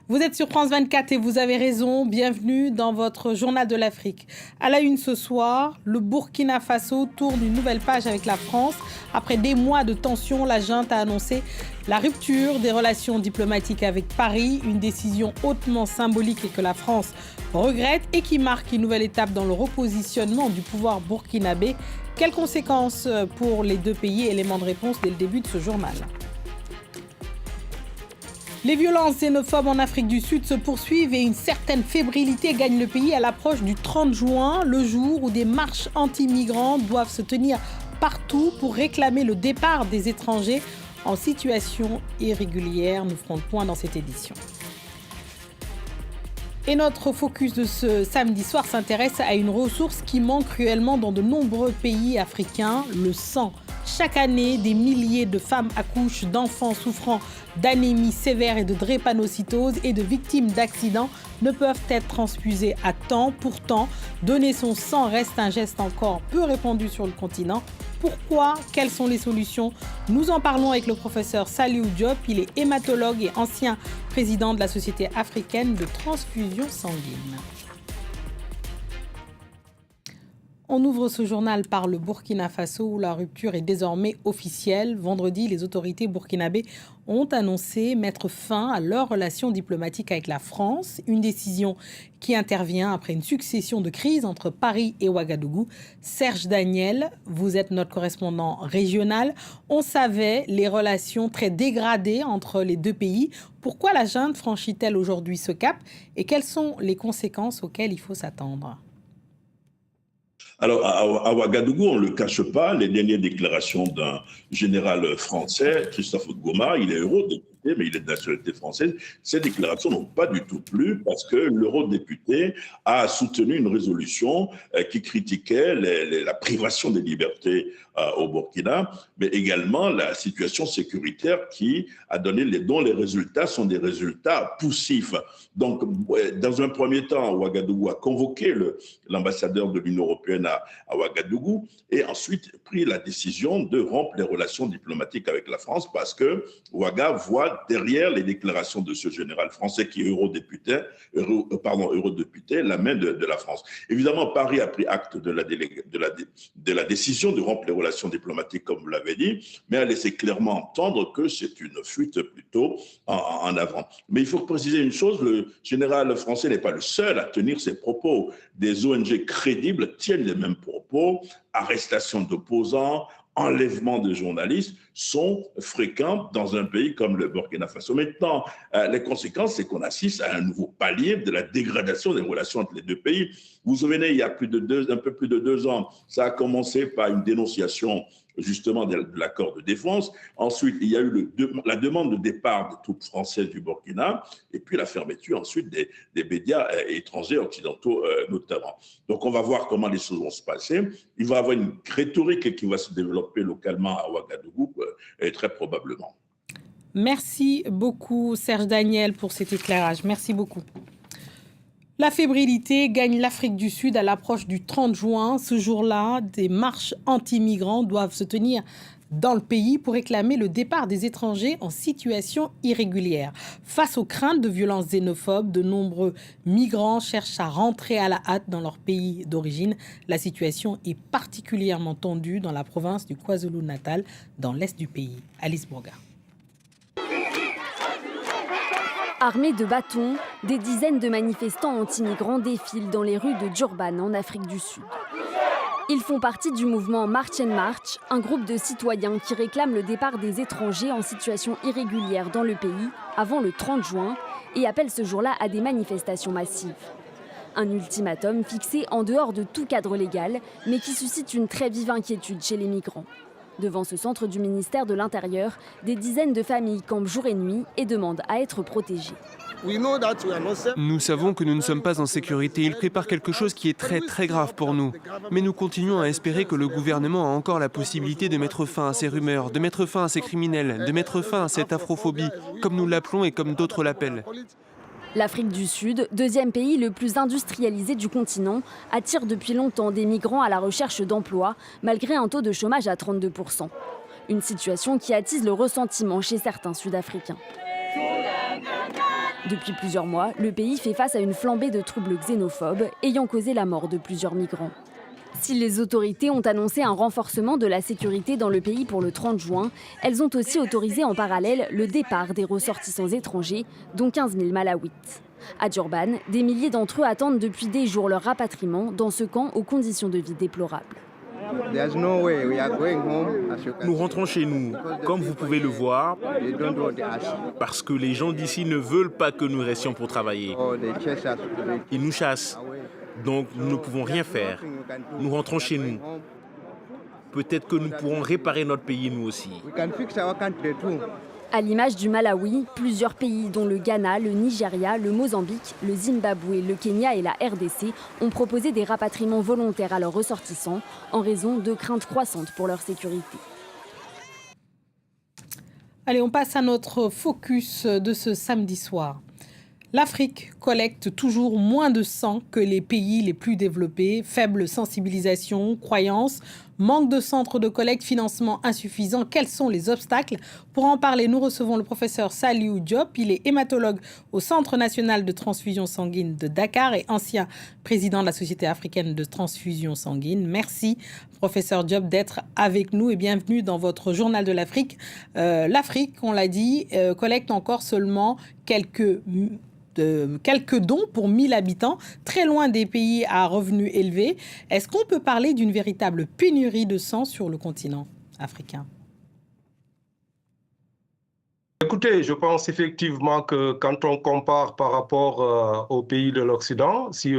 Vous êtes sur France 24 et vous avez raison. Bienvenue dans votre journal de l'Afrique. À la une ce soir, le Burkina Faso tourne une nouvelle page avec la France. Après des mois de tension, la junte a annoncé la rupture des relations diplomatiques avec Paris, une décision hautement symbolique et que la France regrette et qui marque une nouvelle étape dans le repositionnement du pouvoir burkinabé. Quelles conséquences pour les deux pays? Élément de réponse dès le début de ce journal. Les violences xénophobes en Afrique du Sud se poursuivent et une certaine fébrilité gagne le pays à l'approche du 30 juin, le jour où des marches anti-migrants doivent se tenir partout pour réclamer le départ des étrangers en situation irrégulière. Nous ferons le point dans cette édition. Et notre focus de ce samedi soir s'intéresse à une ressource qui manque cruellement dans de nombreux pays africains, le sang. Chaque année, des milliers de femmes accouchent d'enfants souffrant d'anémie sévère et de drépanocytose et de victimes d'accidents ne peuvent être transfusées à temps. Pourtant, donner son sang reste un geste encore peu répandu sur le continent. Pourquoi? Quelles sont les solutions? Nous en parlons avec le professeur Saliou Diop. Il est hématologue et ancien président de la Société africaine de transfusion sanguine. On ouvre ce journal par le Burkina Faso où la rupture est désormais officielle. Vendredi, les autorités burkinabées ont annoncé mettre fin à leurs relations diplomatiques avec la France. Une décision qui intervient après une succession de crises entre Paris et Ouagadougou. Serge Daniel, vous êtes notre correspondant régional. On savait les relations très dégradées entre les deux pays. Pourquoi la junte franchit-elle aujourd'hui ce cap et quelles sont les conséquences auxquelles il faut s'attendre? Alors, à Ouagadougou, on ne le cache pas, les dernières déclarations d'un général français, Christophe Goma, il est eurodéputé, mais il est de nationalité française. Ces déclarations n'ont pas du tout plu parce que l'eurodéputé a soutenu une résolution qui critiquait la privation des libertés au Burkina, mais également la situation sécuritaire qui a donné dont les résultats sont des résultats poussifs. Donc, dans un premier temps, Ouagadougou a convoqué l'ambassadeur de l'Union européenne à Ouagadougou et ensuite pris la décision de rompre les relations diplomatiques avec la France parce que Ouaga voit derrière les déclarations de ce général français qui est eurodéputé, la main de la France. Évidemment, Paris a pris acte de la décision de rompre les relations diplomatiques, comme vous l'avez dit, mais a laissé clairement entendre que c'est une fuite plutôt en avant. Mais il faut préciser une chose, le général français n'est pas le seul à tenir ses propos. Des ONG crédibles tiennent les mêmes propos, arrestation d'opposants, enlèvement de journalistes sont fréquents dans un pays comme le Burkina Faso. Maintenant, les conséquences, c'est qu'on assiste à un nouveau palier de la dégradation des relations entre les deux pays. Vous vous souvenez, il y a un peu plus de 2 ans, ça a commencé par une dénonciation justement de l'accord de défense. Ensuite, il y a eu la demande de départ des troupes françaises du Burkina et puis la fermeture ensuite des médias étrangers, occidentaux notamment. Donc, on va voir comment les choses vont se passer. Il va y avoir une rhétorique qui va se développer localement à Ouagadougou, très probablement. Merci beaucoup, Serge Daniel, pour cet éclairage. Merci beaucoup. La fébrilité gagne l'Afrique du Sud à l'approche du 30 juin. Ce jour-là, des marches anti-migrants doivent se tenir dans le pays pour réclamer le départ des étrangers en situation irrégulière. Face aux craintes de violences xénophobes, de nombreux migrants cherchent à rentrer à la hâte dans leur pays d'origine. La situation est particulièrement tendue dans la province du KwaZulu-Natal, dans l'est du pays. Alice Bourga. Armés de bâtons, des dizaines de manifestants anti-migrants défilent dans les rues de Durban, en Afrique du Sud. Ils font partie du mouvement March and March, un groupe de citoyens qui réclament le départ des étrangers en situation irrégulière dans le pays avant le 30 juin et appellent ce jour-là à des manifestations massives. Un ultimatum fixé en dehors de tout cadre légal, mais qui suscite une très vive inquiétude chez les migrants. Devant ce centre du ministère de l'Intérieur, des dizaines de familles campent jour et nuit et demandent à être protégées. Nous savons que nous ne sommes pas en sécurité. Ils préparent quelque chose qui est très grave pour nous. Mais nous continuons à espérer que le gouvernement a encore la possibilité de mettre fin à ces rumeurs, de mettre fin à ces criminels, de mettre fin à cette afrophobie, comme nous l'appelons et comme d'autres l'appellent. L'Afrique du Sud, deuxième pays le plus industrialisé du continent, attire depuis longtemps des migrants à la recherche d'emploi, malgré un taux de chômage à 32%. Une situation qui attise le ressentiment chez certains Sud-Africains. Depuis plusieurs mois, le pays fait face à une flambée de troubles xénophobes ayant causé la mort de plusieurs migrants. Si les autorités ont annoncé un renforcement de la sécurité dans le pays pour le 30 juin, elles ont aussi autorisé en parallèle le départ des ressortissants étrangers, dont 15 000 Malawites. À Durban, des milliers d'entre eux attendent depuis des jours leur rapatriement dans ce camp aux conditions de vie déplorables. Nous rentrons chez nous, comme vous pouvez le voir, parce que les gens d'ici ne veulent pas que nous restions pour travailler. Ils nous chassent, donc nous ne pouvons rien faire. Nous rentrons chez nous. Peut-être que nous pourrons réparer notre pays nous aussi. À l'image du Malawi, plusieurs pays dont le Ghana, le Nigeria, le Mozambique, le Zimbabwe, le Kenya et la RDC ont proposé des rapatriements volontaires à leurs ressortissants en raison de craintes croissantes pour leur sécurité. Allez, on passe à notre focus de ce samedi soir. L'Afrique collecte toujours moins de sang que les pays les plus développés. Faible sensibilisation, croyances, manque de centres de collecte, financement insuffisant. Quels sont les obstacles? Pour en parler, nous recevons le professeur Saliou Diop. Il est hématologue au Centre national de transfusion sanguine de Dakar et ancien président de la Société africaine de transfusion sanguine. Merci, professeur Diop, d'être avec nous et bienvenue dans votre journal de l'Afrique. L'Afrique, on l'a dit, collecte encore seulement quelques dons pour 1000 habitants, très loin des pays à revenus élevés. Est-ce qu'on peut parler d'une véritable pénurie de sang sur le continent africain? Écoutez, je pense effectivement que quand on compare par rapport aux pays de l'Occident, si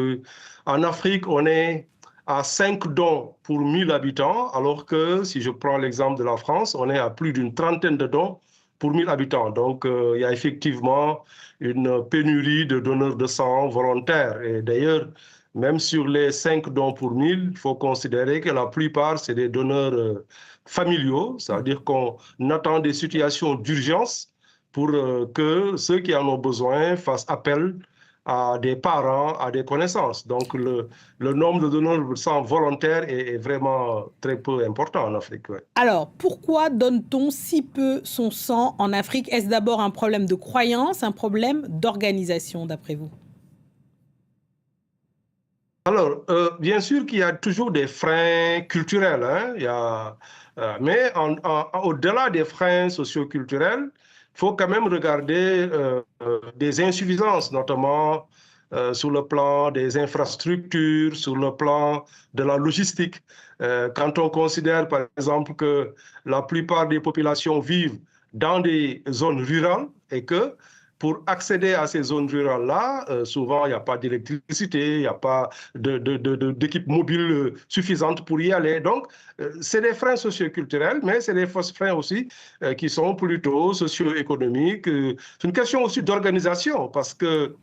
en Afrique on est à 5 dons pour 1000 habitants, alors que si je prends l'exemple de la France, on est à plus d'une trentaine de dons pour 1000 habitants. Donc, il y a effectivement une pénurie de donneurs de sang volontaires. Et d'ailleurs, même sur les 5 dons pour 1000, il faut considérer que la plupart, c'est des donneurs familiaux, c'est-à-dire qu'on attend des situations d'urgence pour que ceux qui en ont besoin fassent appel à des parents, à des connaissances. Donc, le nombre de donneurs de sang volontaires est vraiment très peu important en Afrique. Ouais. Alors, pourquoi donne-t-on si peu son sang en Afrique? Est-ce d'abord un problème de croyance, un problème d'organisation, d'après vous? Alors, bien sûr qu'il y a toujours des freins culturels, hein. Mais au-delà des freins socioculturels, il faut quand même regarder des insuffisances, notamment sur le plan des infrastructures, sur le plan de la logistique. Quand on considère, par exemple, que la plupart des populations vivent dans des zones rurales et que pour accéder à ces zones rurales-là, souvent, il n'y a pas d'électricité, il n'y a pas d'équipe mobile suffisante pour y aller. Donc, c'est des freins socioculturels, mais c'est des freins aussi qui sont plutôt socio-économiques. C'est une question aussi d'organisation, parce que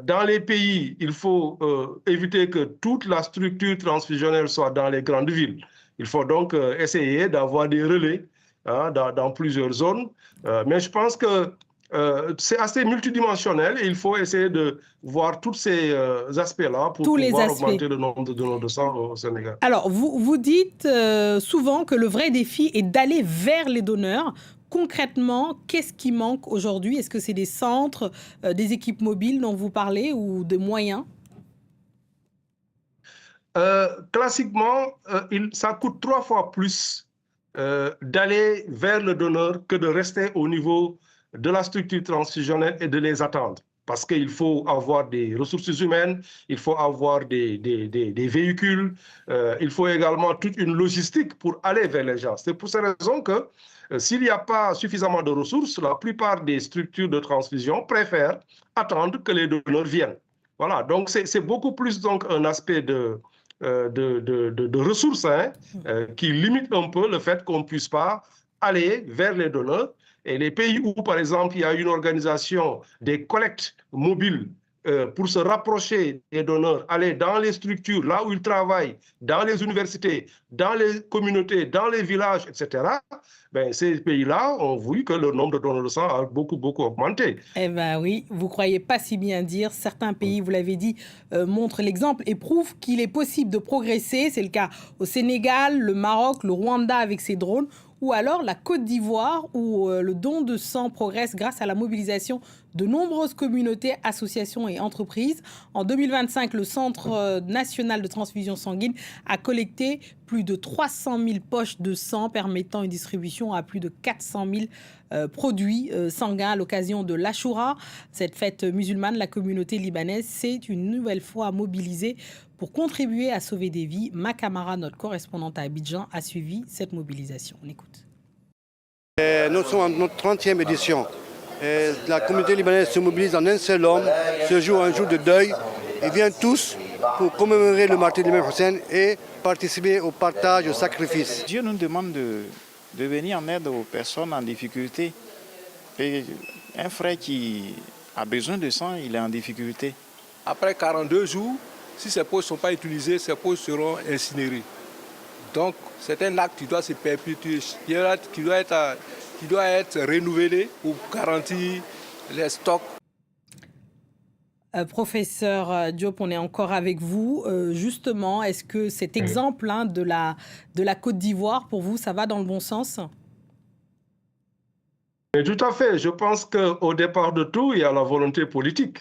dans les pays, il faut éviter que toute la structure transfusionnelle soit dans les grandes villes. Il faut donc essayer d'avoir des relais dans plusieurs zones. Mais je pense que c'est assez multidimensionnel et il faut essayer de voir tous ces aspects-là pour pouvoir augmenter le nombre de donneurs de sang au Sénégal. Alors, vous dites souvent que le vrai défi est d'aller vers les donneurs. Concrètement, qu'est-ce qui manque aujourd'hui? Est-ce que c'est des centres, des équipes mobiles dont vous parlez ou des moyens? Classiquement, ça coûte 3 fois plus d'aller vers le donneur que de rester au niveau de la structure transfusionnelle et de les attendre. Parce qu'il faut avoir des ressources humaines, il faut avoir des véhicules, il faut également toute une logistique pour aller vers les gens. C'est pour cette raison que s'il n'y a pas suffisamment de ressources, la plupart des structures de transfusion préfèrent attendre que les donneurs viennent. Voilà, donc c'est beaucoup plus donc un aspect de ressources qui limite un peu le fait qu'on ne puisse pas aller vers les donneurs. Et les pays où, par exemple, il y a une organisation des collectes mobiles pour se rapprocher des donneurs, aller dans les structures, là où ils travaillent, dans les universités, dans les communautés, dans les villages, etc., ben, ces pays-là ont vu que le nombre de donneurs de sang a beaucoup augmenté. Eh bien oui, vous ne croyez pas si bien dire. Certains pays, vous l'avez dit, montrent l'exemple et prouvent qu'il est possible de progresser. C'est le cas au Sénégal, le Maroc, le Rwanda avec ses drones, ou alors la Côte d'Ivoire, où le don de sang progresse grâce à la mobilisation de nombreuses communautés, associations et entreprises. En 2025, le Centre national de transfusion sanguine a collecté plus de 300 000 poches de sang, permettant une distribution à plus de 400 000 produits sanguins à l'occasion de l'Achoura. Cette fête musulmane, la communauté libanaise s'est une nouvelle fois mobilisée pour contribuer à sauver des vies. Ma camarade, notre correspondante à Abidjan, a suivi cette mobilisation. On écoute. Nous sommes en notre 30e édition. La communauté libanaise se mobilise en un seul homme. Ce jour, un jour de deuil. Ils viennent tous pour commémorer le martyre de l'imam Hussein et participer au partage, au sacrifice. Dieu nous demande de venir en aide aux personnes en difficulté. Et un frère qui a besoin de sang, il est en difficulté. Après 42 jours, si ces poches ne sont pas utilisées, ces poches seront incinérées. Donc, c'est un acte qui doit se perpétuer, qui doit être renouvelé pour garantir les stocks. Professeur Diop, on est encore avec vous. Justement, est-ce que cet exemple de la Côte d'Ivoire, pour vous, ça va dans le bon sens ? Tout à fait. Je pense qu'au départ de tout, il y a la volonté politique.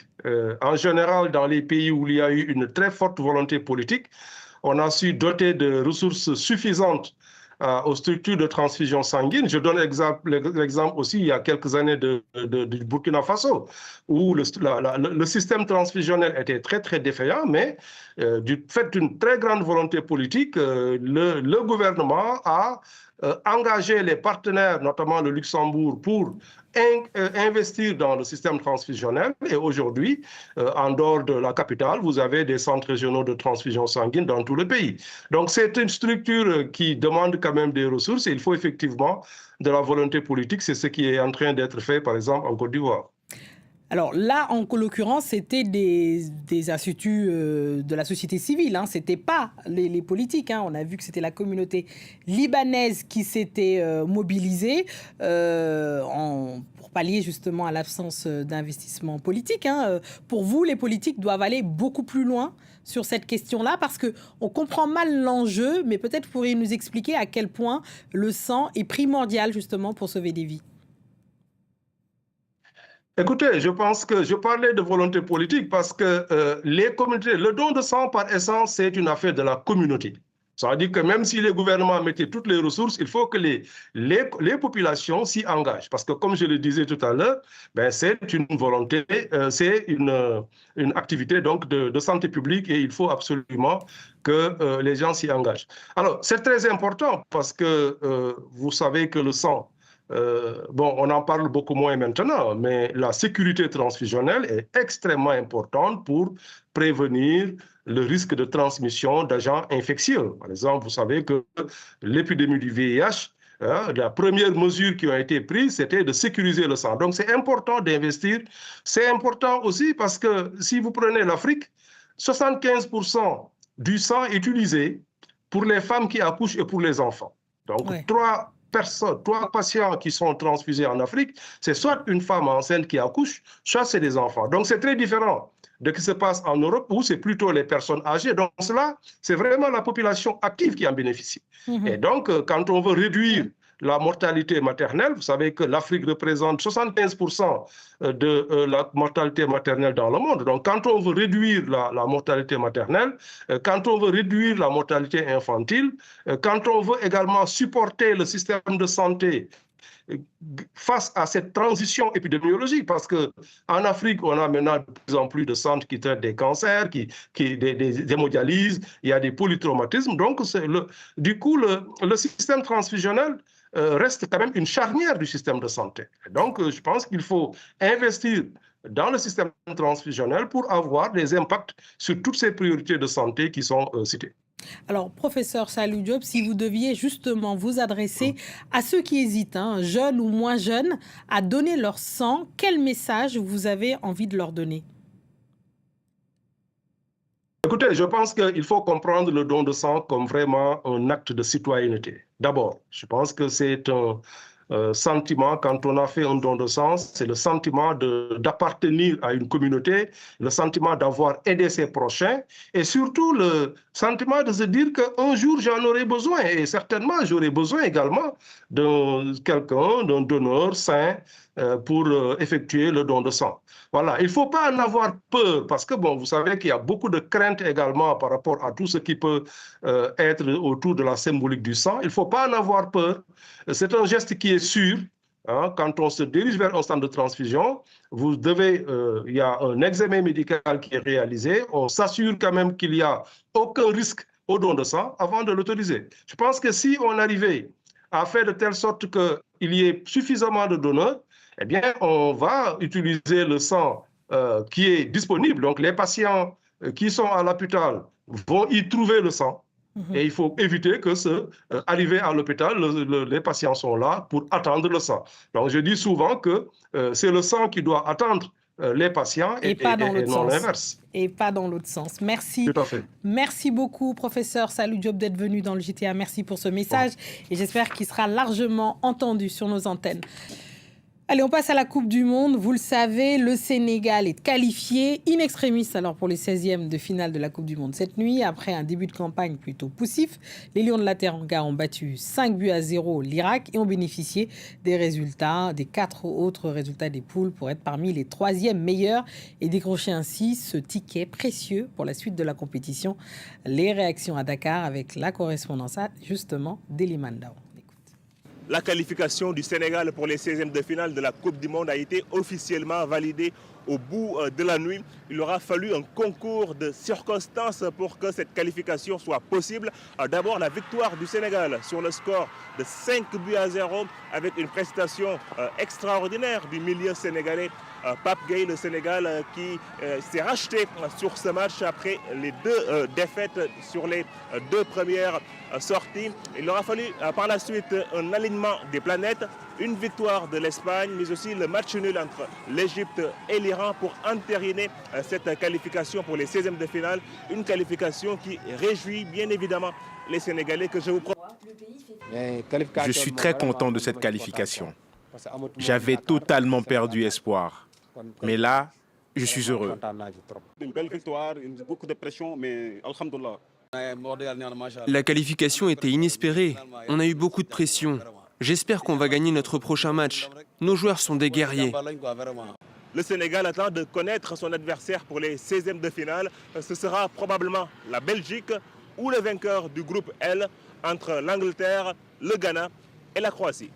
En général, dans les pays où il y a eu une très forte volonté politique, on a su doter de ressources suffisantes aux structures de transfusion sanguine. Je donne l'exemple aussi, il y a quelques années du Burkina Faso, où le système transfusionnel était très, très défaillant, mais du fait d'une très grande volonté politique, le gouvernement a engagé les partenaires, notamment le Luxembourg, pour investir dans le système transfusionnel. Et aujourd'hui, en dehors de la capitale, vous avez des centres régionaux de transfusion sanguine dans tout le pays. Donc c'est une structure qui demande quand même des ressources et il faut effectivement de la volonté politique. C'est ce qui est en train d'être fait, par exemple, en Côte d'Ivoire. Alors là, en l'occurrence, c'était des instituts de la société civile, hein. Ce n'était pas les politiques. Hein. On a vu que c'était la communauté libanaise qui s'était mobilisée pour pallier justement à l'absence d'investissement politique. Hein. Pour vous, les politiques doivent aller beaucoup plus loin sur cette question-là parce qu'on comprend mal l'enjeu, mais peut-être pourriez-vous nous expliquer à quel point le sang est primordial justement pour sauver des vies. Écoutez, je pense que je parlais de volonté politique parce que les communautés, le don de sang par essence, c'est une affaire de la communauté. Ça veut dire que même si les gouvernements mettaient toutes les ressources, il faut que les populations s'y engagent. Parce que comme je le disais tout à l'heure, c'est une volonté, c'est une activité donc, de santé publique et il faut absolument que les gens s'y engagent. Alors, c'est très important parce que vous savez que le sang, on en parle beaucoup moins maintenant, mais la sécurité transfusionnelle est extrêmement importante pour prévenir le risque de transmission d'agents infectieux. Par exemple, vous savez que l'épidémie du VIH, la première mesure qui a été prise, c'était de sécuriser le sang. Donc, c'est important d'investir. C'est important aussi parce que si vous prenez l'Afrique, 75% du sang est utilisé pour les femmes qui accouchent et pour les enfants. Donc, trois patients qui sont transfusés en Afrique, c'est soit une femme enceinte qui accouche, soit c'est des enfants. Donc c'est très différent de ce qui se passe en Europe où c'est plutôt les personnes âgées. Donc cela, c'est vraiment la population active qui en bénéficie. Et donc, quand on veut réduire la mortalité maternelle, vous savez que l'Afrique représente 75% de la mortalité maternelle dans le monde. Donc, quand on veut réduire la mortalité maternelle, quand on veut réduire la mortalité infantile, quand on veut également supporter le système de santé face à cette transition épidémiologique, parce qu'en Afrique, on a maintenant de plus en plus de centres qui traitent des cancers, des hémodialyses, il y a des polytraumatismes. Donc, du coup, le système transfusionnel reste quand même une charnière du système de santé. Donc, je pense qu'il faut investir dans le système transfusionnel pour avoir des impacts sur toutes ces priorités de santé qui sont citées. Alors, professeur Salou Diop, si vous deviez justement vous adresser à ceux qui hésitent, jeunes ou moins jeunes, à donner leur sang, quel message vous avez envie de leur donner ? Écoutez, je pense qu'il faut comprendre le don de sang comme vraiment un acte de citoyenneté. D'abord, je pense que c'est un sentiment, quand on a fait un don de sang, c'est le sentiment d'appartenir à une communauté, le sentiment d'avoir aidé ses prochains et surtout le sentiment de se dire qu'un jour j'en aurai besoin, et certainement j'aurai besoin également d'un donneur sain pour effectuer le don de sang. Voilà, il ne faut pas en avoir peur, parce que bon, vous savez qu'il y a beaucoup de craintes également par rapport à tout ce qui peut être autour de la symbolique du sang. Il ne faut pas en avoir peur. C'est un geste qui est sûr. Hein, quand on se dirige vers un centre de transfusion, vous devez, il y a un examen médical qui est réalisé. On s'assure quand même qu'il n'y a aucun risque au don de sang avant de l'autoriser. Je pense que si on arrivait à faire de telle sorte qu'il y ait suffisamment de donneurs, eh bien, on va utiliser le sang qui est disponible. Donc, les patients qui sont à l'hôpital vont y trouver le sang. Et il faut éviter que arrivé à l'hôpital, les patients sont là pour attendre le sang. Donc, je dis souvent que c'est le sang qui doit attendre les patients et non l'inverse. Et pas dans l'autre sens. Merci. Tout à fait. Merci beaucoup, professeur Salou Diop, d'être venu dans le JTA. Merci pour ce message et j'espère qu'il sera largement entendu sur nos antennes. Allez, on passe à la Coupe du Monde. Vous le savez, le Sénégal est qualifié in extremis alors pour les 16e de finale de la Coupe du Monde cette nuit. Après un début de campagne plutôt poussif, les Lions de la Teranga ont battu 5-0 l'Irak et ont bénéficié des résultats, des 4 autres résultats des poules pour être parmi les 3e meilleurs et décrocher ainsi ce ticket précieux pour la suite de la compétition. Les réactions à Dakar avec la correspondance justement d'Elimandao. La qualification du Sénégal pour les 16e de finale de la Coupe du Monde a été officiellement validée au bout de la nuit. Il aura fallu un concours de circonstances pour que cette qualification soit possible. D'abord, la victoire du Sénégal sur le score de 5-0 avec une prestation extraordinaire du milieu sénégalais Pape Gueye, le Sénégal qui s'est racheté sur ce match après les 2 défaites sur les 2 premières sorties. Il aura fallu par la suite un alignement des planètes, une victoire de l'Espagne, mais aussi le match nul entre l'Égypte et l'Iran pour entériner cette qualification pour les 16e de finale. Une qualification qui réjouit bien évidemment les Sénégalais que je vous propose. Je suis très content de cette qualification. J'avais totalement perdu espoir. Mais là, je suis heureux. Une belle victoire, beaucoup de pression, mais alhamdoulilah. La qualification était inespérée. On a eu beaucoup de pression. J'espère qu'on va gagner notre prochain match. Nos joueurs sont des guerriers. Le Sénégal attend de connaître son adversaire pour les 16e de finale. Ce sera probablement la Belgique ou le vainqueur du groupe L entre l'Angleterre, le Ghana et la Croatie.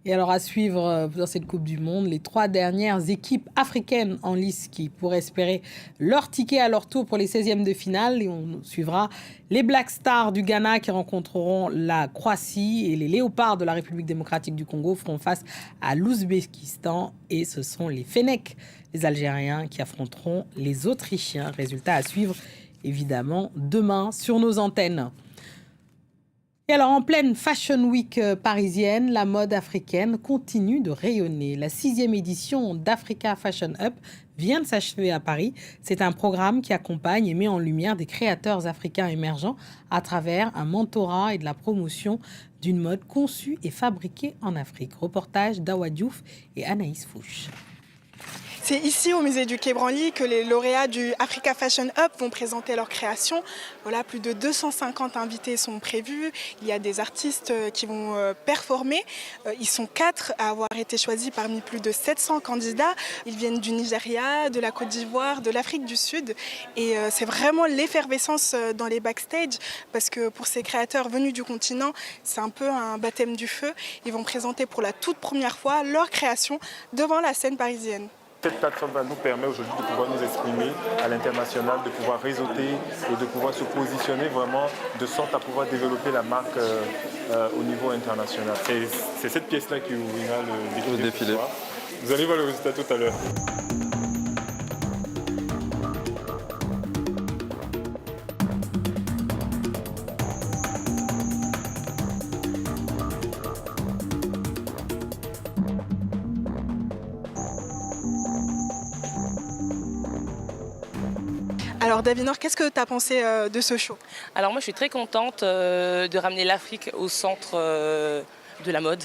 Et alors à suivre dans cette Coupe du Monde, les 3 dernières équipes africaines en lice qui pourraient espérer leur ticket à leur tour pour les 16e de finale. Et on suivra les Black Stars du Ghana qui rencontreront la Croatie et les Léopards de la République démocratique du Congo feront face à l'Ouzbékistan. Et ce sont les Fennecs, les Algériens, qui affronteront les Autrichiens. Résultat à suivre évidemment demain sur nos antennes. Et alors, en pleine Fashion Week parisienne, la mode africaine continue de rayonner. La 6e édition d'Africa Fashion Up vient de s'achever à Paris. C'est un programme qui accompagne et met en lumière des créateurs africains émergents à travers un mentorat et de la promotion d'une mode conçue et fabriquée en Afrique. Reportage d'Awa Diouf et Anaïs Fouche. C'est ici, au musée du Quai Branly, que les lauréats du Africa Fashion Up vont présenter leur création. Voilà, plus de 250 invités sont prévus. Il y a des artistes qui vont performer. Ils sont 4 à avoir été choisis parmi plus de 700 candidats. Ils viennent du Nigeria, de la Côte d'Ivoire, de l'Afrique du Sud. Et c'est vraiment l'effervescence dans les backstage, parce que pour ces créateurs venus du continent, c'est un peu un baptême du feu. Ils vont présenter pour la toute première fois leur création devant la scène parisienne. Cette plateforme va nous permettre aujourd'hui de pouvoir nous exprimer à l'international, de pouvoir réseauter et de pouvoir se positionner vraiment de sorte à pouvoir développer la marque au niveau international. C'est cette pièce-là qui ouvrira le défilé. Vous allez voir le résultat tout à l'heure. Alors Davinor, qu'est-ce que tu as pensé de ce show? Alors moi je suis très contente de ramener l'Afrique au centre de la mode.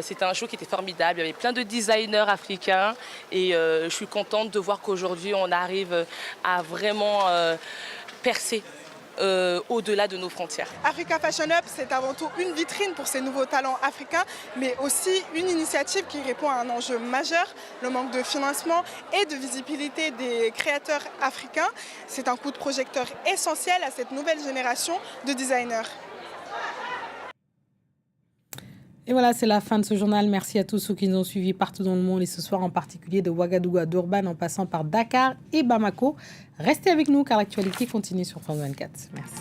C'était un show qui était formidable. Il y avait plein de designers africains et je suis contente de voir qu'aujourd'hui on arrive à vraiment percer au-delà de nos frontières. Africa Fashion Up, c'est avant tout une vitrine pour ces nouveaux talents africains, mais aussi une initiative qui répond à un enjeu majeur, le manque de financement et de visibilité des créateurs africains. C'est un coup de projecteur essentiel à cette nouvelle génération de designers. Et voilà, c'est la fin de ce journal. Merci à tous ceux qui nous ont suivis partout dans le monde et ce soir en particulier de Ouagadougou à Durban en passant par Dakar et Bamako. Restez avec nous car l'actualité continue sur France 24. Merci.